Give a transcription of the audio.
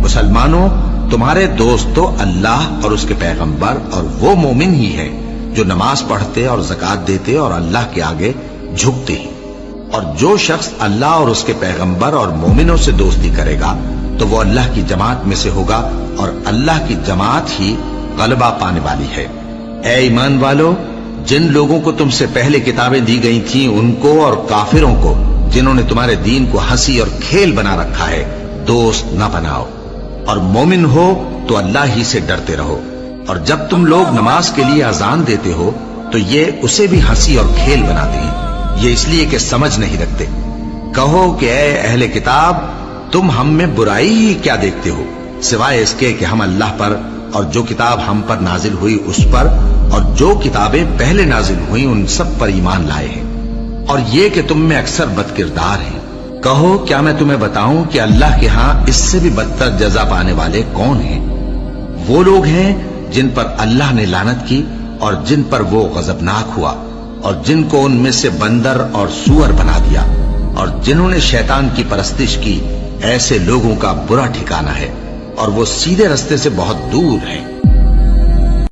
مسلمانوں، تمہارے دوست تو اللہ اور اس کے پیغمبر اور وہ مومن ہی ہے جو نماز پڑھتے اور زکوٰۃ دیتے اور اللہ کے آگے جھکتے ہی۔ اور جو شخص اللہ اور اس کے پیغمبر اور مومنوں سے دوستی کرے گا تو وہ اللہ کی جماعت میں سے ہوگا، اور اللہ کی جماعت ہی غلبہ پانے والی ہے۔ اے ایمان والو، جن لوگوں کو تم سے پہلے کتابیں دی گئی تھیں ان کو اور کافروں کو جنہوں نے تمہارے دین کو ہنسی اور کھیل بنا رکھا ہے دوست نہ بناؤ، اور مومن ہو تو اللہ ہی سے ڈرتے رہو۔ اور جب تم لوگ نماز کے لیے اذان دیتے ہو تو یہ اسے بھی ہنسی اور کھیل بناتے ہیں، یہ اس لیے کہ سمجھ نہیں رکھتے۔ کہو کہ اے اہل کتاب، تم ہم میں برائی ہی کیا دیکھتے ہو، سوائے اس کے کہ ہم اللہ پر اور جو کتاب ہم پر نازل ہوئی اس پر اور جو کتابیں پہلے نازل ہوئیں ان سب پر ایمان لائے ہیں، اور یہ کہ تم میں اکثر بد کردار ہیں۔ کہو کیا میں تمہیں بتاؤں کہ اللہ کے ہاں اس سے بھی بدتر جزا پانے والے کون ہیں؟ وہ لوگ ہیں جن پر اللہ نے لعنت کی اور جن پر وہ غضبناک ہوا، اور جن کو ان میں سے بندر اور سور بنا دیا، اور جنہوں نے شیطان کی پرستش کی، ایسے لوگوں کا برا ٹھکانہ ہے اور وہ سیدھے رستے سے بہت دور ہیں۔